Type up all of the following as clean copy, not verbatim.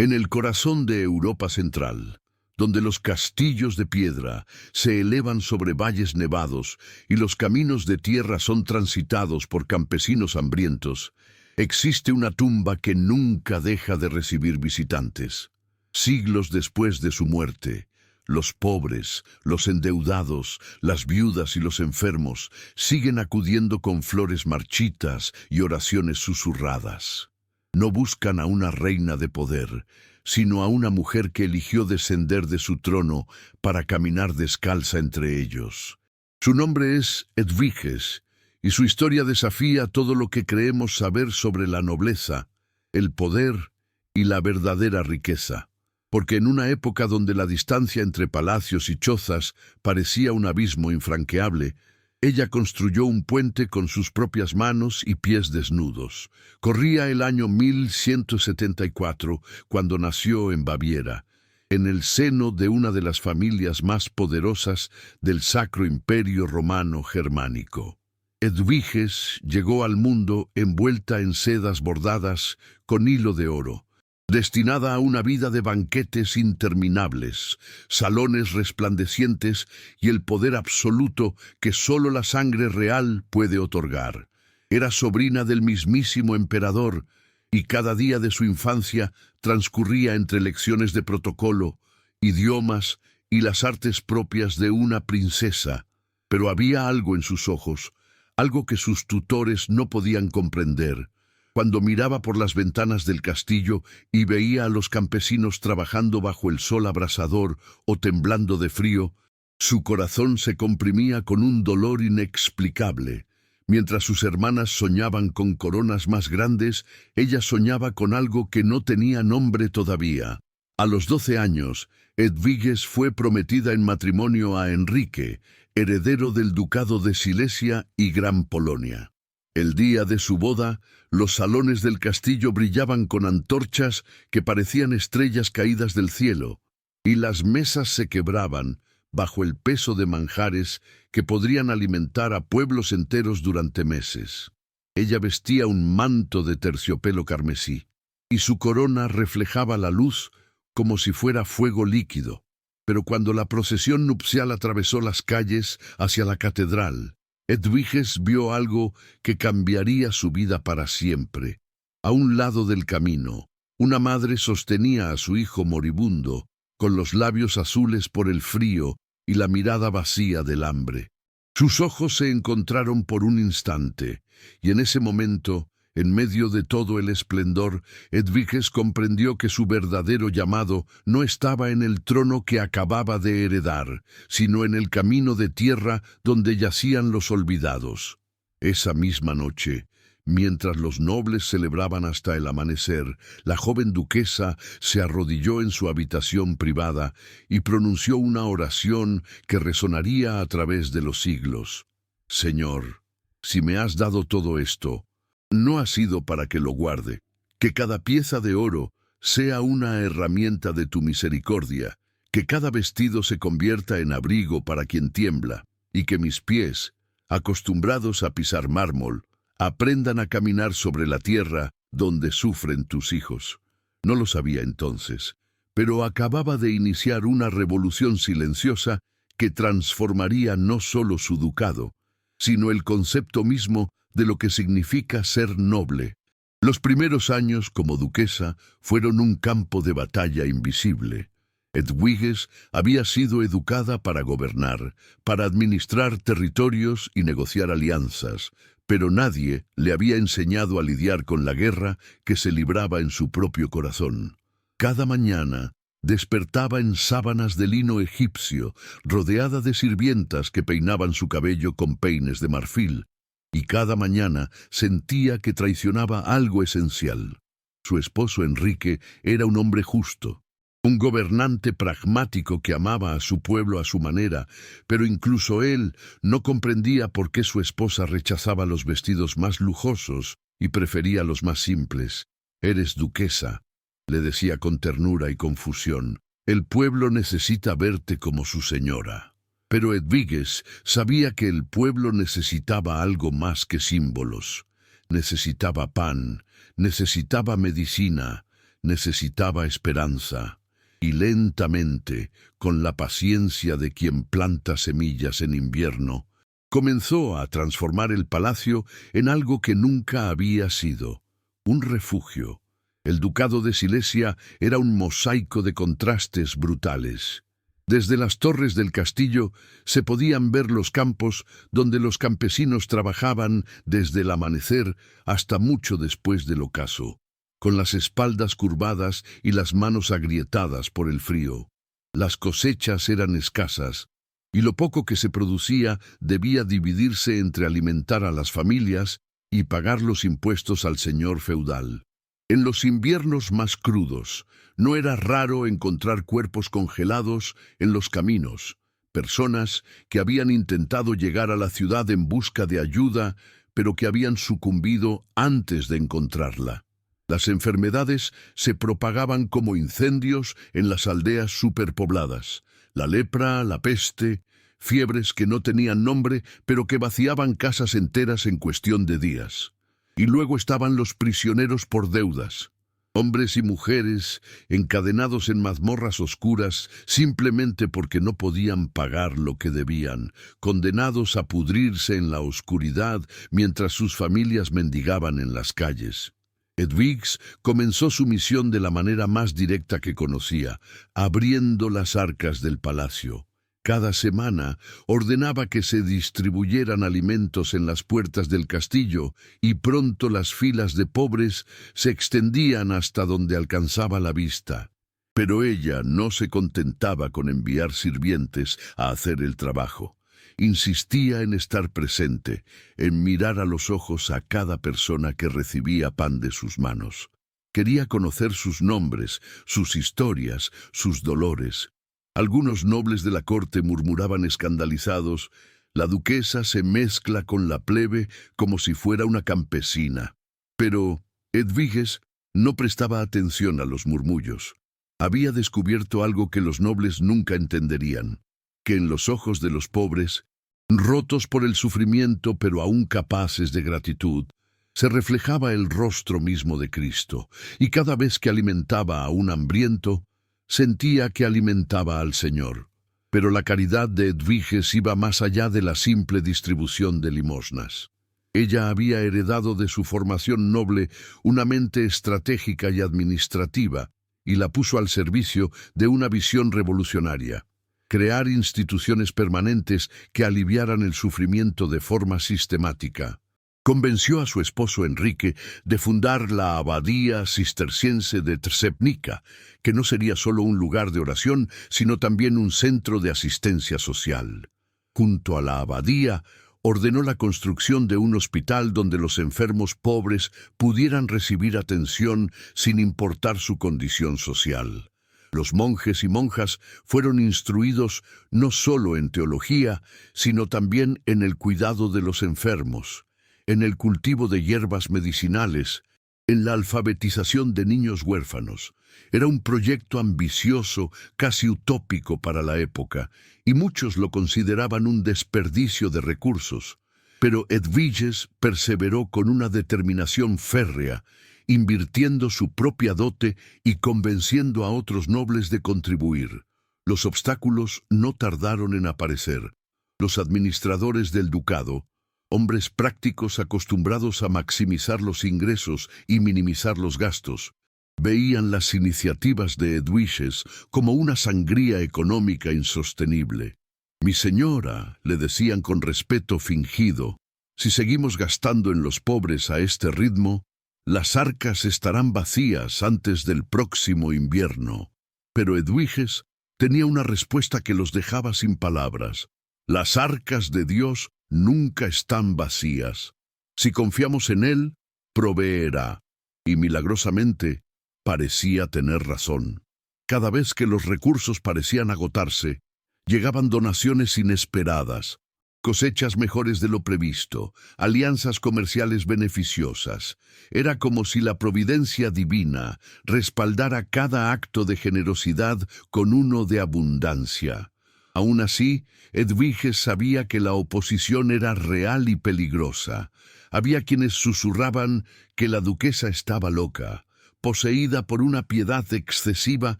En el corazón de Europa Central, donde los castillos de piedra se elevan sobre valles nevados y los caminos de tierra son transitados por campesinos hambrientos, existe una tumba que nunca deja de recibir visitantes. Siglos después de su muerte, los pobres, los endeudados, las viudas y los enfermos siguen acudiendo con flores marchitas y oraciones susurradas. No buscan a una reina de poder, sino a una mujer que eligió descender de su trono para caminar descalza entre ellos. Su nombre es Edviges, y su historia desafía todo lo que creemos saber sobre la nobleza, el poder y la verdadera riqueza. Porque en una época donde la distancia entre palacios y chozas parecía un abismo infranqueable, ella construyó un puente con sus propias manos y pies desnudos. Corría el año 1174, cuando nació en Baviera, en el seno de una de las familias más poderosas del Sacro Imperio Romano Germánico. Edviges llegó al mundo envuelta en sedas bordadas con hilo de oro, destinada a una vida de banquetes interminables, salones resplandecientes y el poder absoluto que solo la sangre real puede otorgar. Era sobrina del mismísimo emperador, y cada día de su infancia transcurría entre lecciones de protocolo, idiomas y las artes propias de una princesa. Pero había algo en sus ojos, algo que sus tutores no podían comprender. Cuando miraba por las ventanas del castillo y veía a los campesinos trabajando bajo el sol abrasador o temblando de frío, su corazón se comprimía con un dolor inexplicable. Mientras sus hermanas soñaban con coronas más grandes, ella soñaba con algo que no tenía nombre todavía. A los 12 años, Edviges fue prometida en matrimonio a Enrique, heredero del ducado de Silesia y Gran Polonia. El día de su boda, los salones del castillo brillaban con antorchas que parecían estrellas caídas del cielo, y las mesas se quebraban bajo el peso de manjares que podrían alimentar a pueblos enteros durante meses. Ella vestía un manto de terciopelo carmesí, y su corona reflejaba la luz como si fuera fuego líquido. Pero cuando la procesión nupcial atravesó las calles hacia la catedral, Edviges vio algo que cambiaría su vida para siempre. A un lado del camino, una madre sostenía a su hijo moribundo, con los labios azules por el frío y la mirada vacía del hambre. Sus ojos se encontraron por un instante, y en ese momento, en medio de todo el esplendor, Edviges comprendió que su verdadero llamado no estaba en el trono que acababa de heredar, sino en el camino de tierra donde yacían los olvidados. Esa misma noche, mientras los nobles celebraban hasta el amanecer, la joven duquesa se arrodilló en su habitación privada y pronunció una oración que resonaría a través de los siglos. Señor, si me has dado todo esto, no ha sido para que lo guarde. Que cada pieza de oro sea una herramienta de tu misericordia, que cada vestido se convierta en abrigo para quien tiembla, y que mis pies, acostumbrados a pisar mármol, aprendan a caminar sobre la tierra donde sufren tus hijos. No lo sabía entonces, pero acababa de iniciar una revolución silenciosa que transformaría no solo su ducado, sino el concepto mismo de lo que significa ser noble. Los primeros años como duquesa fueron un campo de batalla invisible. Edviges había sido educada para gobernar, para administrar territorios y negociar alianzas, pero nadie le había enseñado a lidiar con la guerra que se libraba en su propio corazón. Cada mañana despertaba en sábanas de lino egipcio, rodeada de sirvientas que peinaban su cabello con peines de marfil, y cada mañana sentía que traicionaba algo esencial. Su esposo Enrique era un hombre justo, un gobernante pragmático que amaba a su pueblo a su manera, pero incluso él no comprendía por qué su esposa rechazaba los vestidos más lujosos y prefería los más simples. «Eres duquesa», le decía con ternura y confusión. «El pueblo necesita verte como su señora». Pero Edviges sabía que el pueblo necesitaba algo más que símbolos. Necesitaba pan, necesitaba medicina, necesitaba esperanza, y lentamente, con la paciencia de quien planta semillas en invierno, comenzó a transformar el palacio en algo que nunca había sido, un refugio. El ducado de Silesia era un mosaico de contrastes brutales. Desde las torres del castillo se podían ver los campos donde los campesinos trabajaban desde el amanecer hasta mucho después del ocaso, con las espaldas curvadas y las manos agrietadas por el frío. Las cosechas eran escasas, y lo poco que se producía debía dividirse entre alimentar a las familias y pagar los impuestos al señor feudal. En los inviernos más crudos, no era raro encontrar cuerpos congelados en los caminos, personas que habían intentado llegar a la ciudad en busca de ayuda, pero que habían sucumbido antes de encontrarla. Las enfermedades se propagaban como incendios en las aldeas superpobladas. La lepra, la peste, fiebres que no tenían nombre, pero que vaciaban casas enteras en cuestión de días. Y luego estaban los prisioneros por deudas, hombres y mujeres encadenados en mazmorras oscuras simplemente porque no podían pagar lo que debían, condenados a pudrirse en la oscuridad mientras sus familias mendigaban en las calles. Edwiges comenzó su misión de la manera más directa que conocía, abriendo las arcas del palacio. Cada semana ordenaba que se distribuyeran alimentos en las puertas del castillo y pronto las filas de pobres se extendían hasta donde alcanzaba la vista. Pero ella no se contentaba con enviar sirvientes a hacer el trabajo. Insistía en estar presente, en mirar a los ojos a cada persona que recibía pan de sus manos. Quería conocer sus nombres, sus historias, sus dolores. Algunos nobles de la corte murmuraban escandalizados: «La duquesa se mezcla con la plebe como si fuera una campesina». Pero Edwiges no prestaba atención a los murmullos. Había descubierto algo que los nobles nunca entenderían, que en los ojos de los pobres, rotos por el sufrimiento pero aún capaces de gratitud, se reflejaba el rostro mismo de Cristo, y cada vez que alimentaba a un hambriento, sentía que alimentaba al Señor. Pero la caridad de Edwiges iba más allá de la simple distribución de limosnas. Ella había heredado de su formación noble una mente estratégica y administrativa, y la puso al servicio de una visión revolucionaria: crear instituciones permanentes que aliviaran el sufrimiento de forma sistemática. Convenció a su esposo Enrique de fundar la abadía cisterciense de Trzebnica, que no sería solo un lugar de oración, sino también un centro de asistencia social. Junto a la abadía, ordenó la construcción de un hospital donde los enfermos pobres pudieran recibir atención sin importar su condición social. Los monjes y monjas fueron instruidos no solo en teología, sino también en el cuidado de los enfermos, en el cultivo de hierbas medicinales, en la alfabetización de niños huérfanos. Era un proyecto ambicioso, casi utópico para la época, y muchos lo consideraban un desperdicio de recursos. Pero Edwiges perseveró con una determinación férrea, invirtiendo su propia dote y convenciendo a otros nobles de contribuir. Los obstáculos no tardaron en aparecer. Los administradores del ducado, hombres prácticos acostumbrados a maximizar los ingresos y minimizar los gastos, veían las iniciativas de Edwiges como una sangría económica insostenible. «Mi señora», le decían con respeto fingido, «si seguimos gastando en los pobres a este ritmo, las arcas estarán vacías antes del próximo invierno». Pero Edwiges tenía una respuesta que los dejaba sin palabras: «Las arcas de Dios nunca están vacías. Si confiamos en Él, proveerá». Y milagrosamente parecía tener razón. Cada vez que los recursos parecían agotarse, llegaban donaciones inesperadas, cosechas mejores de lo previsto, alianzas comerciales beneficiosas. Era como si la providencia divina respaldara cada acto de generosidad con uno de abundancia. Aún así, Edwiges sabía que la oposición era real y peligrosa. Había quienes susurraban que la duquesa estaba loca, poseída por una piedad excesiva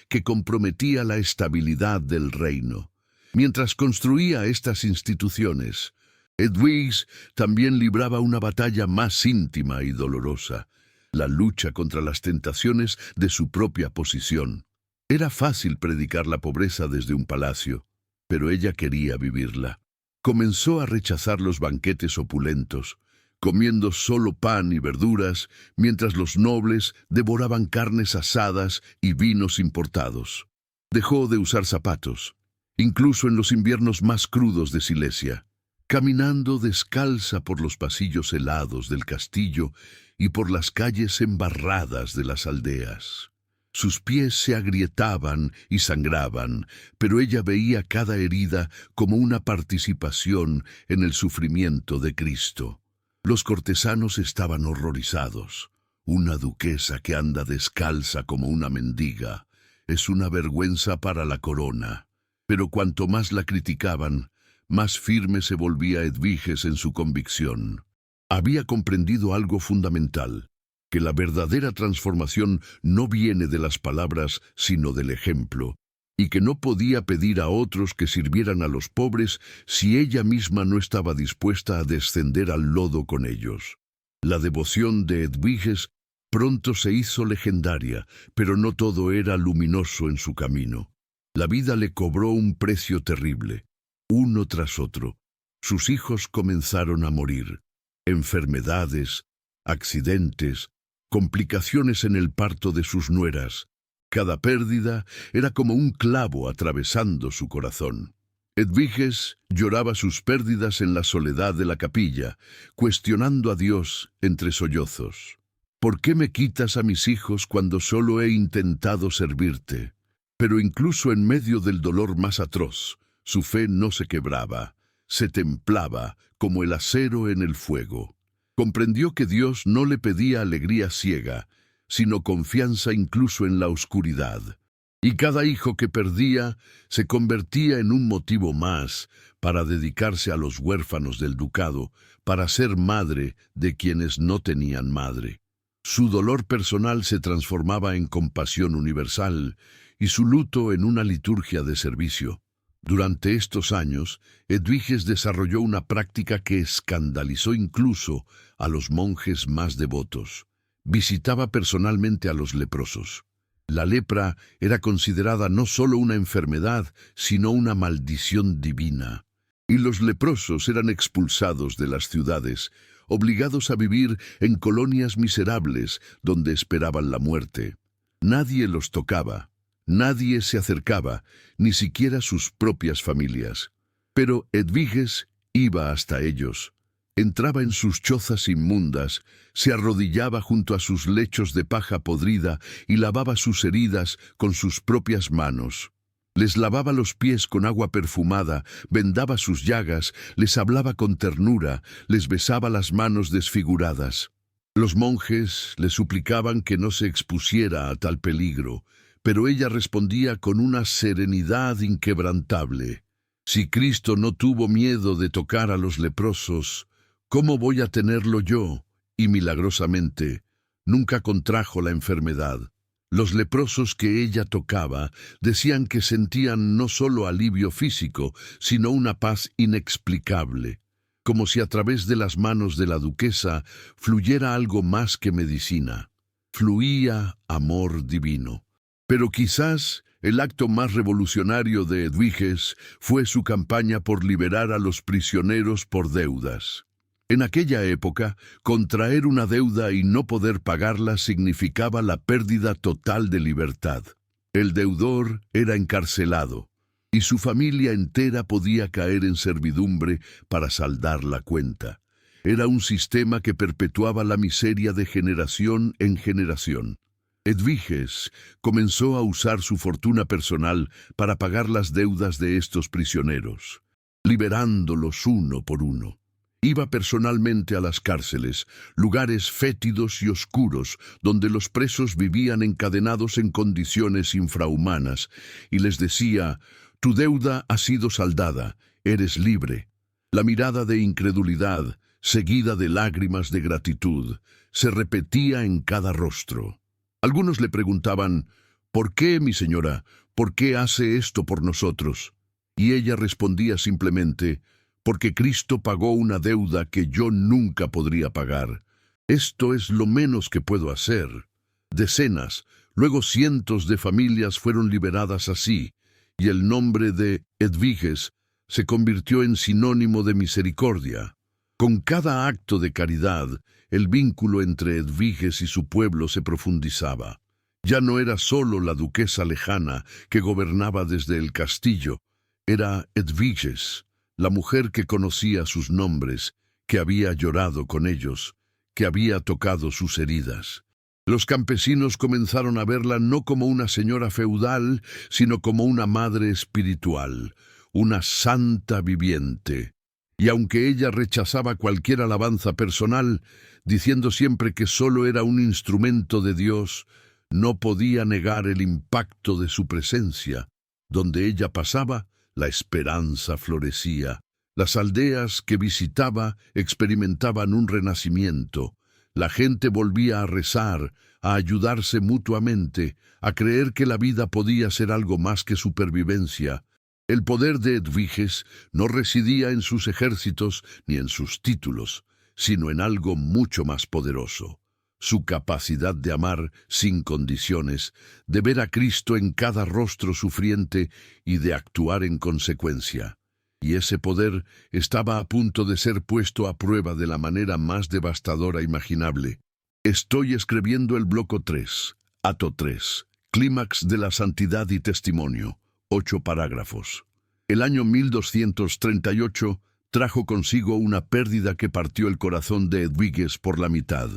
que comprometía la estabilidad del reino. Mientras construía estas instituciones, Edwige también libraba una batalla más íntima y dolorosa, la lucha contra las tentaciones de su propia posición. Era fácil predicar la pobreza desde un palacio, pero ella quería vivirla. Comenzó a rechazar los banquetes opulentos, comiendo solo pan y verduras, mientras los nobles devoraban carnes asadas y vinos importados. Dejó de usar zapatos, incluso en los inviernos más crudos de Silesia, caminando descalza por los pasillos helados del castillo y por las calles embarradas de las aldeas. Sus pies se agrietaban y sangraban, pero ella veía cada herida como una participación en el sufrimiento de Cristo. Los cortesanos estaban horrorizados. Una duquesa que anda descalza como una mendiga es una vergüenza para la corona. Pero cuanto más la criticaban, más firme se volvía Edviges en su convicción. Había comprendido algo fundamental, que la verdadera transformación no viene de las palabras, sino del ejemplo, y que no podía pedir a otros que sirvieran a los pobres si ella misma no estaba dispuesta a descender al lodo con ellos. La devoción de Edviges pronto se hizo legendaria, pero no todo era luminoso en su camino. La vida le cobró un precio terrible, uno tras otro. Sus hijos comenzaron a morir. Enfermedades, accidentes, complicaciones en el parto de sus nueras. Cada pérdida era como un clavo atravesando su corazón. Edviges lloraba sus pérdidas en la soledad de la capilla, cuestionando a Dios entre sollozos. ¿Por qué me quitas a mis hijos cuando solo he intentado servirte? Pero incluso en medio del dolor más atroz, su fe no se quebraba, se templaba como el acero en el fuego. Comprendió que Dios no le pedía alegría ciega, sino confianza incluso en la oscuridad. Y cada hijo que perdía se convertía en un motivo más para dedicarse a los huérfanos del ducado, para ser madre de quienes no tenían madre. Su dolor personal se transformaba en compasión universal y su luto en una liturgia de servicio. Durante estos años, Edviges desarrolló una práctica que escandalizó incluso a los monjes más devotos. Visitaba personalmente a los leprosos. La lepra era considerada no solo una enfermedad, sino una maldición divina. Y los leprosos eran expulsados de las ciudades, obligados a vivir en colonias miserables donde esperaban la muerte. Nadie los tocaba. Nadie se acercaba, ni siquiera sus propias familias. Pero Edviges iba hasta ellos. Entraba en sus chozas inmundas, se arrodillaba junto a sus lechos de paja podrida y lavaba sus heridas con sus propias manos. Les lavaba los pies con agua perfumada, vendaba sus llagas, les hablaba con ternura, les besaba las manos desfiguradas. Los monjes le suplicaban que no se expusiera a tal peligro, pero ella respondía con una serenidad inquebrantable. Si Cristo no tuvo miedo de tocar a los leprosos, ¿cómo voy a tenerlo yo? Y milagrosamente, nunca contrajo la enfermedad. Los leprosos que ella tocaba decían que sentían no solo alivio físico, sino una paz inexplicable, como si a través de las manos de la duquesa fluyera algo más que medicina. Fluía amor divino. Pero quizás el acto más revolucionario de Edviges fue su campaña por liberar a los prisioneros por deudas. En aquella época, contraer una deuda y no poder pagarla significaba la pérdida total de libertad. El deudor era encarcelado, y su familia entera podía caer en servidumbre para saldar la cuenta. Era un sistema que perpetuaba la miseria de generación en generación. Edviges comenzó a usar su fortuna personal para pagar las deudas de estos prisioneros, liberándolos uno por uno. Iba personalmente a las cárceles, lugares fétidos y oscuros, donde los presos vivían encadenados en condiciones infrahumanas, y les decía: «Tu deuda ha sido saldada, eres libre». La mirada de incredulidad, seguida de lágrimas de gratitud, se repetía en cada rostro. Algunos le preguntaban, «¿Por qué, mi señora? ¿Por qué hace esto por nosotros?». Y ella respondía simplemente, «Porque Cristo pagó una deuda que yo nunca podría pagar. Esto es lo menos que puedo hacer». Decenas, luego cientos de familias fueron liberadas así, y el nombre de Edviges se convirtió en sinónimo de misericordia. Con cada acto de caridad, el vínculo entre Edviges y su pueblo se profundizaba. Ya no era solo la duquesa lejana que gobernaba desde el castillo, era Edviges, la mujer que conocía sus nombres, que había llorado con ellos, que había tocado sus heridas. Los campesinos comenzaron a verla no como una señora feudal, sino como una madre espiritual, una santa viviente. Y aunque ella rechazaba cualquier alabanza personal, diciendo siempre que solo era un instrumento de Dios, no podía negar el impacto de su presencia. Donde ella pasaba, la esperanza florecía. Las aldeas que visitaba experimentaban un renacimiento. La gente volvía a rezar, a ayudarse mutuamente, a creer que la vida podía ser algo más que supervivencia. El poder de Edviges no residía en sus ejércitos ni en sus títulos, sino en algo mucho más poderoso: su capacidad de amar sin condiciones, de ver a Cristo en cada rostro sufriente y de actuar en consecuencia. Y ese poder estaba a punto de ser puesto a prueba de la manera más devastadora imaginable. Estoy escribiendo el bloco 3, Ato 3, Clímax de la Santidad y Testimonio, 8 parágrafos. El año 1238 trajo consigo una pérdida que partió el corazón de Edviges por la mitad.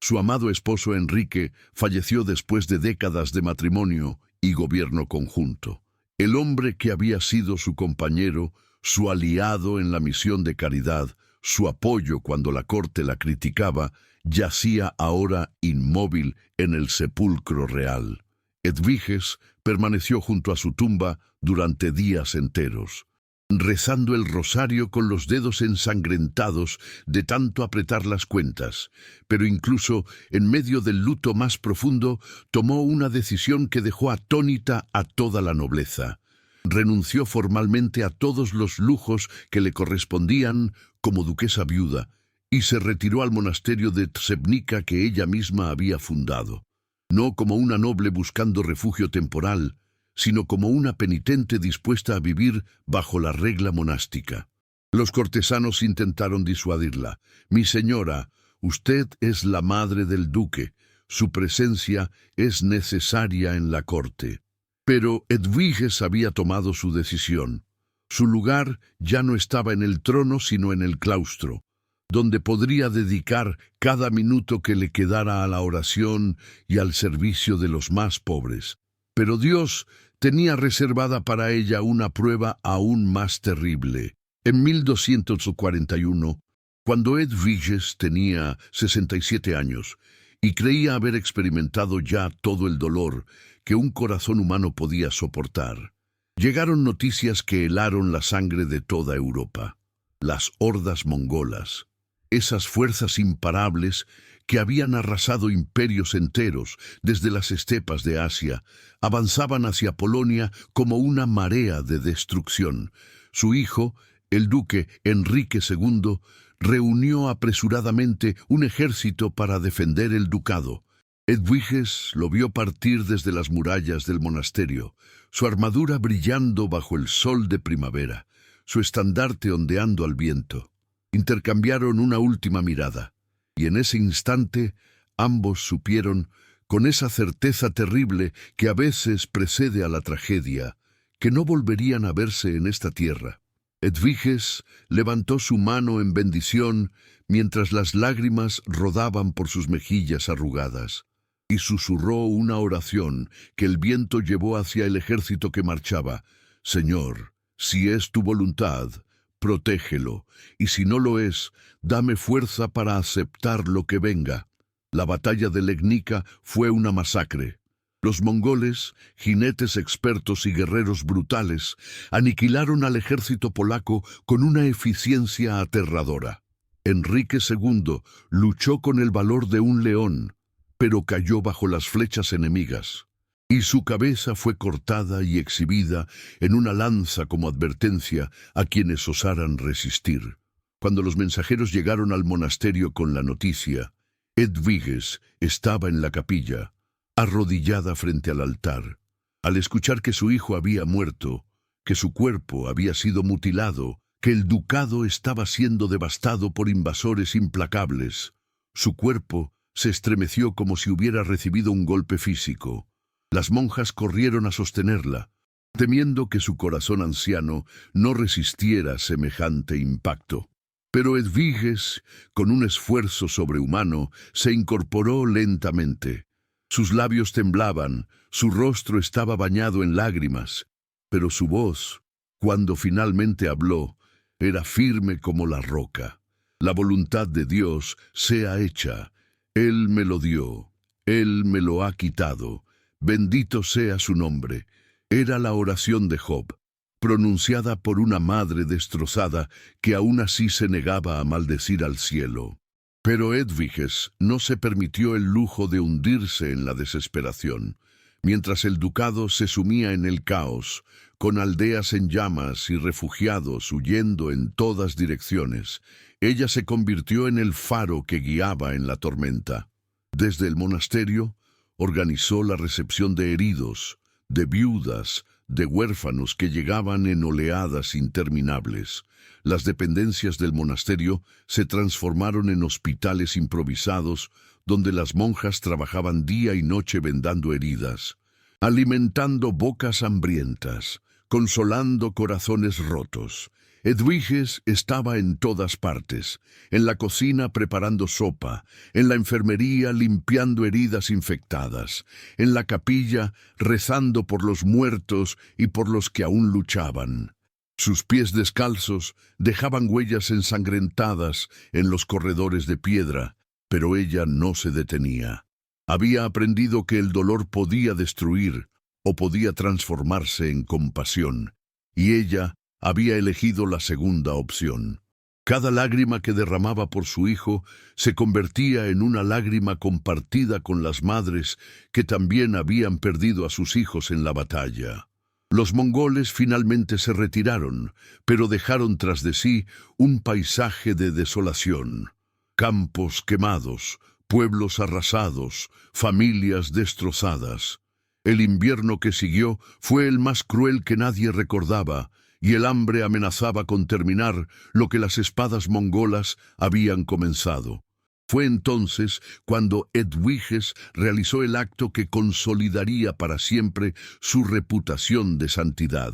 Su amado esposo Enrique falleció después de décadas de matrimonio y gobierno conjunto. El hombre que había sido su compañero, su aliado en la misión de caridad, su apoyo cuando la corte la criticaba, yacía ahora inmóvil en el sepulcro real. Edviges permaneció junto a su tumba durante días enteros, rezando el rosario con los dedos ensangrentados de tanto apretar las cuentas, pero incluso en medio del luto más profundo tomó una decisión que dejó atónita a toda la nobleza. Renunció formalmente a todos los lujos que le correspondían como duquesa viuda y se retiró al monasterio de Trzebnica que ella misma había fundado, no como una noble buscando refugio temporal, sino como una penitente dispuesta a vivir bajo la regla monástica. Los cortesanos intentaron disuadirla. «Mi señora, usted es la madre del duque, su presencia es necesaria en la corte». Pero Edviges había tomado su decisión. Su lugar ya no estaba en el trono sino en el claustro, donde podría dedicar cada minuto que le quedara a la oración y al servicio de los más pobres. Pero Dios tenía reservada para ella una prueba aún más terrible. En 1241, cuando Edviges tenía 67 años y creía haber experimentado ya todo el dolor que un corazón humano podía soportar, llegaron noticias que helaron la sangre de toda Europa. Las hordas mongolas, esas fuerzas imparables que habían arrasado imperios enteros desde las estepas de Asia, avanzaban hacia Polonia como una marea de destrucción. Su hijo, el duque Enrique II, reunió apresuradamente un ejército para defender el ducado. Edviges lo vio partir desde las murallas del monasterio, su armadura brillando bajo el sol de primavera, su estandarte ondeando al viento. Intercambiaron una última mirada, y en ese instante ambos supieron, con esa certeza terrible que a veces precede a la tragedia, que no volverían a verse en esta tierra. Edviges levantó su mano en bendición mientras las lágrimas rodaban por sus mejillas arrugadas, y susurró una oración que el viento llevó hacia el ejército que marchaba. «Señor, si es tu voluntad, protégelo, y si no lo es, dame fuerza para aceptar lo que venga». La batalla de Legnica fue una masacre. Los mongoles, jinetes expertos y guerreros brutales, aniquilaron al ejército polaco con una eficiencia aterradora. Enrique II luchó con el valor de un león, pero cayó bajo las flechas enemigas, y su cabeza fue cortada y exhibida en una lanza como advertencia a quienes osaran resistir. Cuando los mensajeros llegaron al monasterio con la noticia, Edviges estaba en la capilla, arrodillada frente al altar. Al escuchar que su hijo había muerto, que su cuerpo había sido mutilado, que el ducado estaba siendo devastado por invasores implacables, su cuerpo se estremeció como si hubiera recibido un golpe físico. Las monjas corrieron a sostenerla, temiendo que su corazón anciano no resistiera semejante impacto. Pero Edviges, con un esfuerzo sobrehumano, se incorporó lentamente. Sus labios temblaban, su rostro estaba bañado en lágrimas, pero su voz, cuando finalmente habló, era firme como la roca. La voluntad de Dios sea hecha. Él me lo dio, Él me lo ha quitado. Bendito sea su nombre. Era la oración de Job, pronunciada por una madre destrozada que aún así se negaba a maldecir al cielo. Pero Edviges no se permitió el lujo de hundirse en la desesperación. Mientras el ducado se sumía en el caos, con aldeas en llamas y refugiados huyendo en todas direcciones, ella se convirtió en el faro que guiaba en la tormenta. Desde el monasterio, organizó la recepción de heridos, de viudas, de huérfanos que llegaban en oleadas interminables. Las dependencias del monasterio se transformaron en hospitales improvisados donde las monjas trabajaban día y noche vendando heridas, alimentando bocas hambrientas, consolando corazones rotos. Edviges estaba en todas partes, en la cocina preparando sopa, en la enfermería limpiando heridas infectadas, en la capilla rezando por los muertos y por los que aún luchaban. Sus pies descalzos dejaban huellas ensangrentadas en los corredores de piedra, pero ella no se detenía. Había aprendido que el dolor podía destruir o podía transformarse en compasión, y ella había elegido la segunda opción. Cada lágrima que derramaba por su hijo se convertía en una lágrima compartida con las madres que también habían perdido a sus hijos en la batalla. Los mongoles finalmente se retiraron, pero dejaron tras de sí un paisaje de desolación. Campos quemados, pueblos arrasados, familias destrozadas. El invierno que siguió fue el más cruel que nadie recordaba, y el hambre amenazaba con terminar lo que las espadas mongolas habían comenzado. Fue entonces cuando Edviges realizó el acto que consolidaría para siempre su reputación de santidad.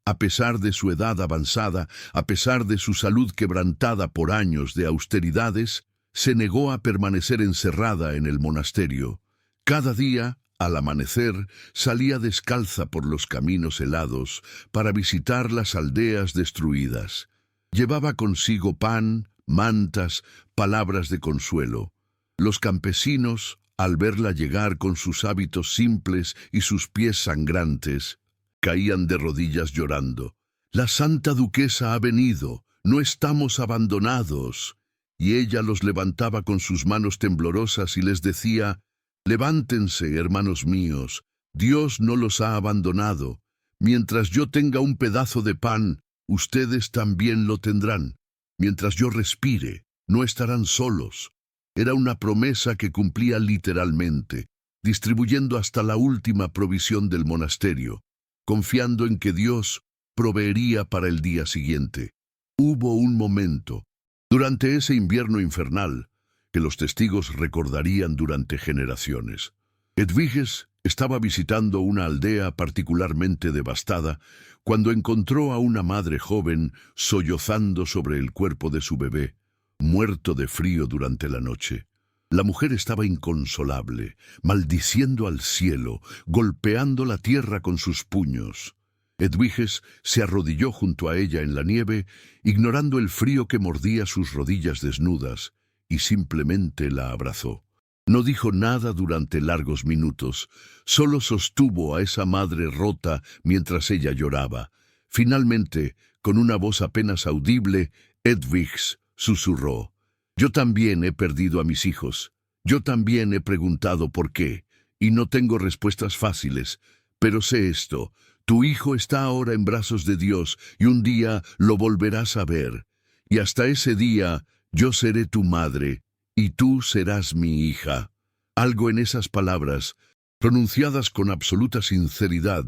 A pesar de su edad avanzada, a pesar de su salud quebrantada por años de austeridades, se negó a permanecer encerrada en el monasterio. Cada día, al amanecer, salía descalza por los caminos helados para visitar las aldeas destruidas. Llevaba consigo pan, mantas, palabras de consuelo. Los campesinos, al verla llegar con sus hábitos simples y sus pies sangrantes, caían de rodillas llorando. «La santa duquesa ha venido, no estamos abandonados». Y ella los levantaba con sus manos temblorosas y les decía: «Levántense, hermanos míos, Dios no los ha abandonado. Mientras yo tenga un pedazo de pan, ustedes también lo tendrán. Mientras yo respire, no estarán solos». Era una promesa que cumplía literalmente, distribuyendo hasta la última provisión del monasterio, confiando en que Dios proveería para el día siguiente. Hubo un momento, durante ese invierno infernal, que los testigos recordarían durante generaciones. Edviges estaba visitando una aldea particularmente devastada cuando encontró a una madre joven sollozando sobre el cuerpo de su bebé, muerto de frío durante la noche. La mujer estaba inconsolable, maldiciendo al cielo, golpeando la tierra con sus puños. Edviges se arrodilló junto a ella en la nieve, ignorando el frío que mordía sus rodillas desnudas, y simplemente la abrazó. No dijo nada durante largos minutos, solo sostuvo a esa madre rota mientras ella lloraba. Finalmente, con una voz apenas audible, Edviges susurró: «Yo también he perdido a mis hijos, Yo también he preguntado por qué, y no tengo respuestas fáciles, pero sé esto: tu hijo está ahora en brazos de Dios y un día lo volverás a ver. Y hasta ese día yo seré tu madre y tú serás mi hija. Algo en esas palabras, pronunciadas con absoluta sinceridad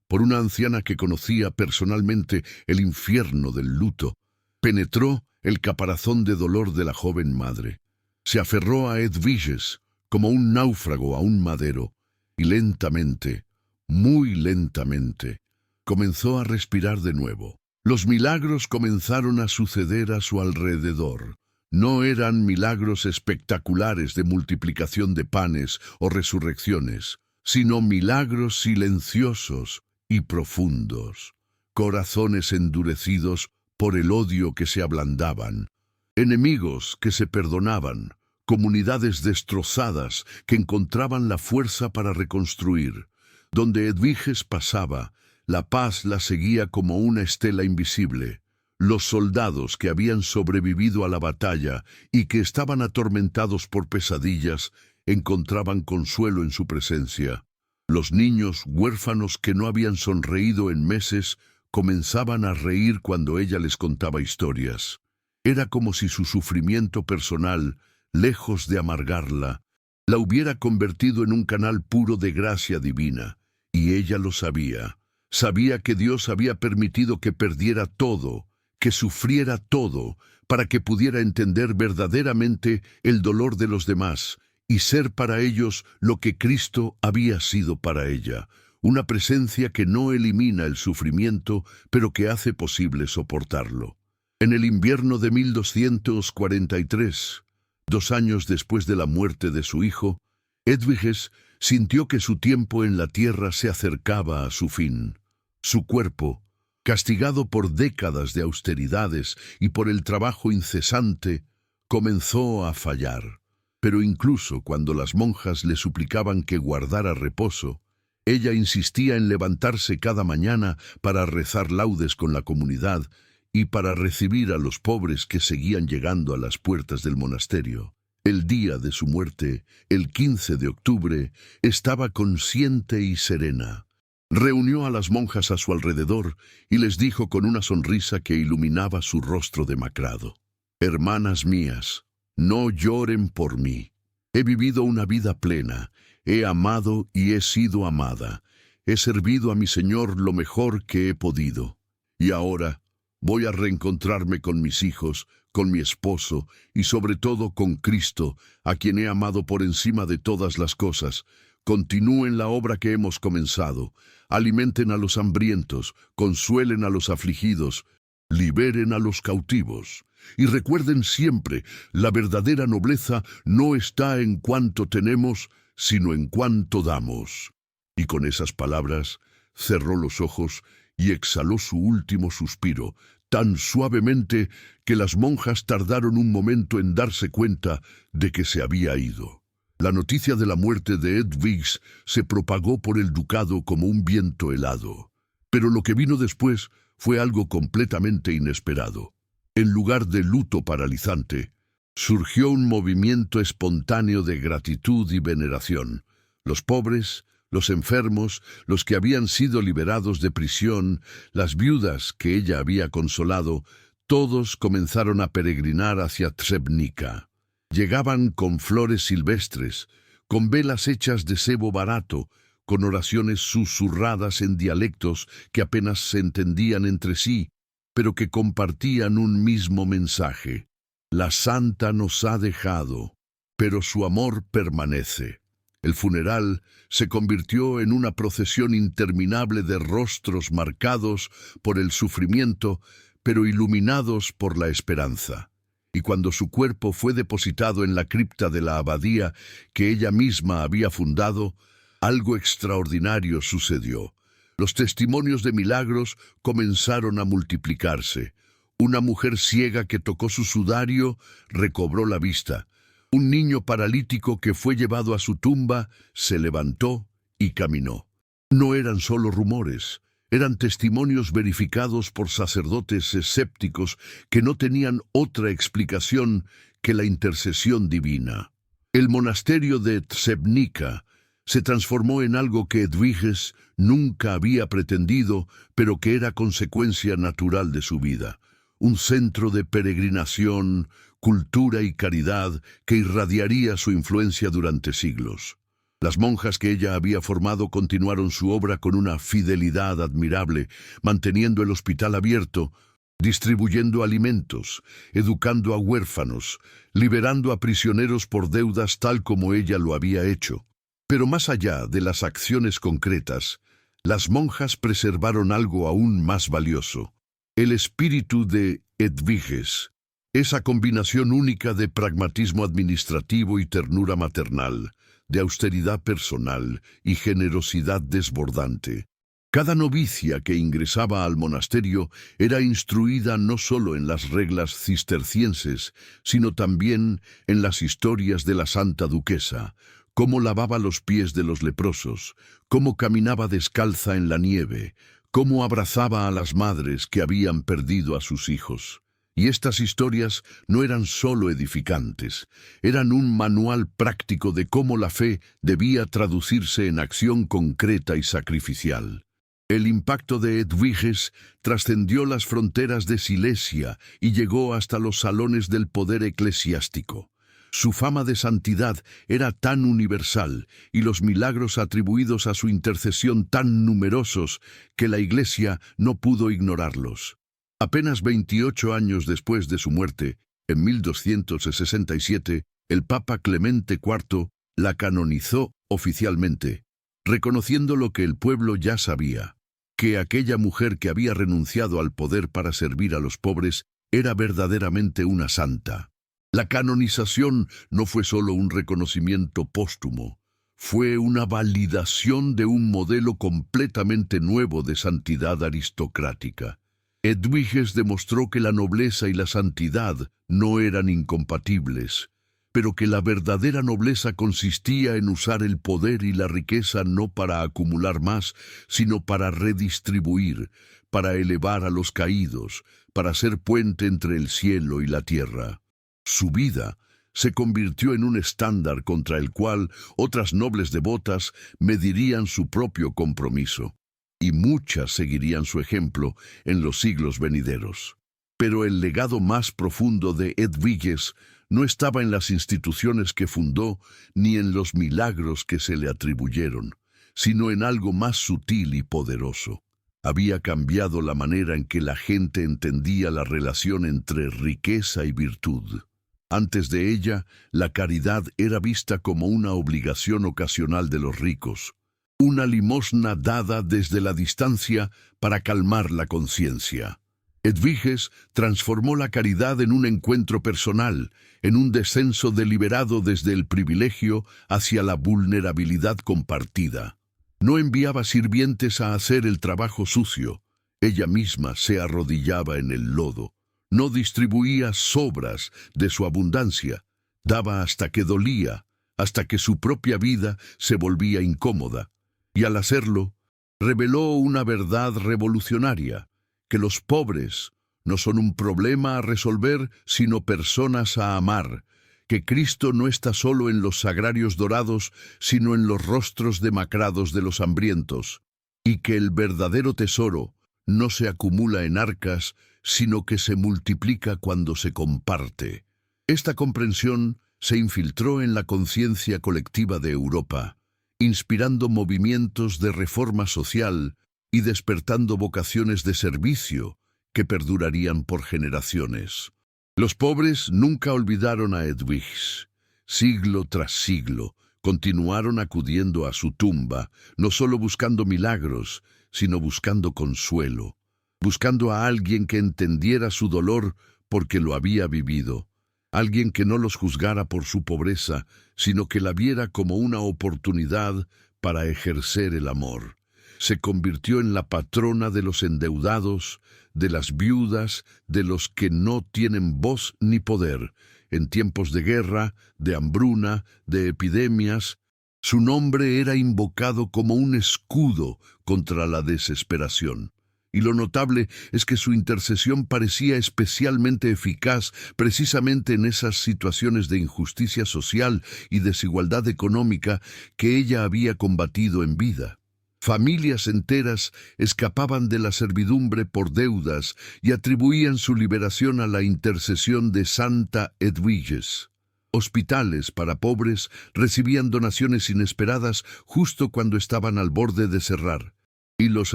por una anciana que conocía personalmente el infierno del luto, penetró el caparazón de dolor de la joven madre. Se aferró a Edwiges como un náufrago a un madero y lentamente, muy lentamente, comenzó a respirar de nuevo. Los milagros comenzaron a suceder a su alrededor. No eran milagros espectaculares de multiplicación de panes o resurrecciones, sino milagros silenciosos y profundos. Corazones endurecidos por el odio que se ablandaban, enemigos que se perdonaban, comunidades destrozadas que encontraban la fuerza para reconstruir. Donde Edwiges pasaba, la paz la seguía como una estela invisible. Los soldados que habían sobrevivido a la batalla y que estaban atormentados por pesadillas encontraban consuelo en su presencia. Los niños huérfanos que no habían sonreído en meses comenzaban a reír cuando ella les contaba historias. Era como si su sufrimiento personal, lejos de amargarla, la hubiera convertido en un canal puro de gracia divina, y ella lo sabía. Sabía que Dios había permitido que perdiera todo, que sufriera todo, para que pudiera entender verdaderamente el dolor de los demás y ser para ellos lo que Cristo había sido para ella, una presencia que no elimina el sufrimiento, pero que hace posible soportarlo. En el invierno de 1243, 2 años después de la muerte de su hijo, Edwiges sintió que su tiempo en la tierra se acercaba a su fin. Su cuerpo, castigado por décadas de austeridades y por el trabajo incesante, comenzó a fallar. Pero incluso cuando las monjas le suplicaban que guardara reposo, ella insistía en levantarse cada mañana para rezar laudes con la comunidad y para recibir a los pobres que seguían llegando a las puertas del monasterio. El día de su muerte, el 15 de octubre, estaba consciente y serena. Reunió a las monjas a su alrededor y les dijo con una sonrisa que iluminaba su rostro demacrado: «Hermanas mías, no lloren por mí. He vivido una vida plena, he amado y he sido amada. He servido a mi Señor lo mejor que he podido. Y ahora voy a reencontrarme con mis hijos, con mi esposo y sobre todo con Cristo, a quien he amado por encima de todas las cosas. Continúen la obra que hemos comenzado. Alimenten a los hambrientos, consuelen a los afligidos, liberen a los cautivos. Y recuerden siempre, la verdadera nobleza no está en cuánto tenemos, sino en cuánto damos». Y con esas palabras cerró los ojos y exhaló su último suspiro, tan suavemente que las monjas tardaron un momento en darse cuenta de que se había ido. La noticia de la muerte de Edwiges se propagó por el ducado como un viento helado. Pero lo que vino después fue algo completamente inesperado. En lugar de luto paralizante, surgió un movimiento espontáneo de gratitud y veneración. Los pobres, los enfermos, los que habían sido liberados de prisión, las viudas que ella había consolado, todos comenzaron a peregrinar hacia Trzebnica. Llegaban con flores silvestres, con velas hechas de sebo barato, con oraciones susurradas en dialectos que apenas se entendían entre sí, pero que compartían un mismo mensaje: la santa nos ha dejado, pero su amor permanece. El funeral se convirtió en una procesión interminable de rostros marcados por el sufrimiento, pero iluminados por la esperanza. Y cuando su cuerpo fue depositado en la cripta de la abadía que ella misma había fundado, algo extraordinario sucedió. Los testimonios de milagros comenzaron a multiplicarse. Una mujer ciega que tocó su sudario recobró la vista. Un niño paralítico que fue llevado a su tumba se levantó y caminó. No eran solo rumores, eran testimonios verificados por sacerdotes escépticos que no tenían otra explicación que la intercesión divina. El monasterio de Trzebnica se transformó en algo que Edwiges nunca había pretendido, pero que era consecuencia natural de su vida. Un centro de peregrinación, cultura y caridad que irradiaría su influencia durante siglos. Las monjas que ella había formado continuaron su obra con una fidelidad admirable, manteniendo el hospital abierto, distribuyendo alimentos, educando a huérfanos, liberando a prisioneros por deudas tal como ella lo había hecho. Pero más allá de las acciones concretas, las monjas preservaron algo aún más valioso: el espíritu de Edwiges, esa combinación única de pragmatismo administrativo y ternura maternal, de austeridad personal y generosidad desbordante. Cada novicia que ingresaba al monasterio era instruida no solo en las reglas cistercienses, sino también en las historias de la Santa Duquesa, cómo lavaba los pies de los leprosos, cómo caminaba descalza en la nieve, cómo abrazaba a las madres que habían perdido a sus hijos. Y estas historias no eran solo edificantes, eran un manual práctico de cómo la fe debía traducirse en acción concreta y sacrificial. El impacto de Edwiges trascendió las fronteras de Silesia y llegó hasta los salones del poder eclesiástico. Su fama de santidad era tan universal y los milagros atribuidos a su intercesión tan numerosos que la Iglesia no pudo ignorarlos. Apenas 28 años después de su muerte, en 1267, el Papa Clemente IV la canonizó oficialmente, reconociendo lo que el pueblo ya sabía, que aquella mujer que había renunciado al poder para servir a los pobres era verdaderamente una santa. La canonización no fue solo un reconocimiento póstumo, fue una validación de un modelo completamente nuevo de santidad aristocrática. Edwiges demostró que la nobleza y la santidad no eran incompatibles, pero que la verdadera nobleza consistía en usar el poder y la riqueza no para acumular más, sino para redistribuir, para elevar a los caídos, para ser puente entre el cielo y la tierra. Su vida se convirtió en un estándar contra el cual otras nobles devotas medirían su propio compromiso, y muchas seguirían su ejemplo en los siglos venideros. Pero el legado más profundo de Edwiges no estaba en las instituciones que fundó ni en los milagros que se le atribuyeron, sino en algo más sutil y poderoso. Había cambiado la manera en que la gente entendía la relación entre riqueza y virtud. Antes de ella, la caridad era vista como una obligación ocasional de los ricos, una limosna dada desde la distancia para calmar la conciencia. Edwiges transformó la caridad en un encuentro personal, en un descenso deliberado desde el privilegio hacia la vulnerabilidad compartida. No enviaba sirvientes a hacer el trabajo sucio, ella misma se arrodillaba en el lodo. No distribuía sobras de su abundancia, daba hasta que dolía, hasta que su propia vida se volvía incómoda. Y al hacerlo, reveló una verdad revolucionaria, que los pobres no son un problema a resolver, sino personas a amar, que Cristo no está solo en los sagrarios dorados, sino en los rostros demacrados de los hambrientos, y que el verdadero tesoro no se acumula en arcas, sino que se multiplica cuando se comparte. Esta comprensión se infiltró en la conciencia colectiva de Europa, inspirando movimientos de reforma social y despertando vocaciones de servicio que perdurarían por generaciones. Los pobres nunca olvidaron a Edwiges. Siglo tras siglo, continuaron acudiendo a su tumba, no solo buscando milagros, sino buscando consuelo, buscando a alguien que entendiera su dolor porque lo había vivido, alguien que no los juzgara por su pobreza, sino que la viera como una oportunidad para ejercer el amor. Se convirtió en la patrona de los endeudados, de las viudas, de los que no tienen voz ni poder, en tiempos de guerra, de hambruna, de epidemias. Su nombre era invocado como un escudo contra la desesperación. y lo notable es que su intercesión parecía especialmente eficaz precisamente en esas situaciones de injusticia social y desigualdad económica que ella había combatido en vida. Familias enteras escapaban de la servidumbre por deudas y atribuían su liberación a la intercesión de Santa Edwiges. Hospitales para pobres recibían donaciones inesperadas justo cuando estaban al borde de cerrar. Y los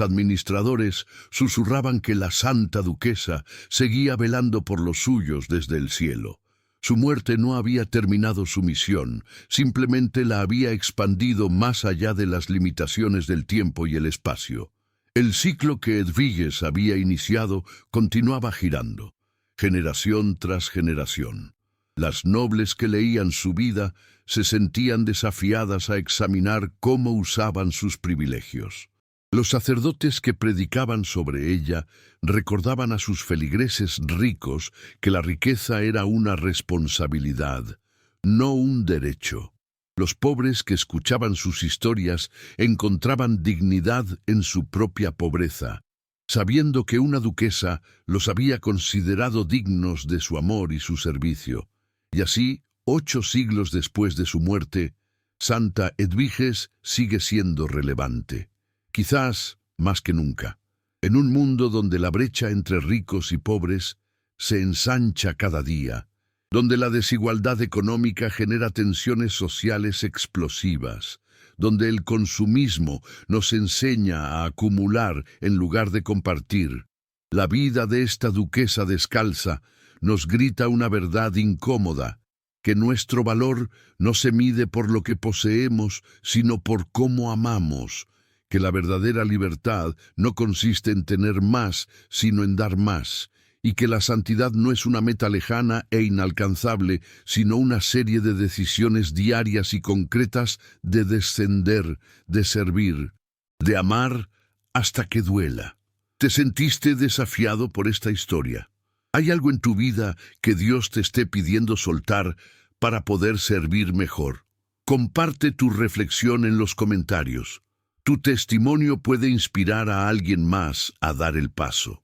administradores susurraban que la Santa Duquesa seguía velando por los suyos desde el cielo. Su muerte no había terminado su misión, simplemente la había expandido más allá de las limitaciones del tiempo y el espacio. El ciclo que Edwiges había iniciado continuaba girando, generación tras generación. Las nobles que leían su vida se sentían desafiadas a examinar cómo usaban sus privilegios. Los sacerdotes que predicaban sobre ella recordaban a sus feligreses ricos que la riqueza era una responsabilidad, no un derecho. Los pobres que escuchaban sus historias encontraban dignidad en su propia pobreza, sabiendo que una duquesa los había considerado dignos de su amor y su servicio. Y así, 8 siglos después de su muerte, Santa Edwiges sigue siendo relevante. Quizás más que nunca, en un mundo donde la brecha entre ricos y pobres se ensancha cada día, donde la desigualdad económica genera tensiones sociales explosivas, donde el consumismo nos enseña a acumular en lugar de compartir. La vida de esta duquesa descalza nos grita una verdad incómoda, que nuestro valor no se mide por lo que poseemos, sino por cómo amamos, que la verdadera libertad no consiste en tener más, sino en dar más, y que la santidad no es una meta lejana e inalcanzable, sino una serie de decisiones diarias y concretas de descender, de servir, de amar hasta que duela. ¿Te sentiste desafiado por esta historia? ¿Hay algo en tu vida que Dios te esté pidiendo soltar para poder servir mejor? Comparte tu reflexión en los comentarios. Tu testimonio puede inspirar a alguien más a dar el paso.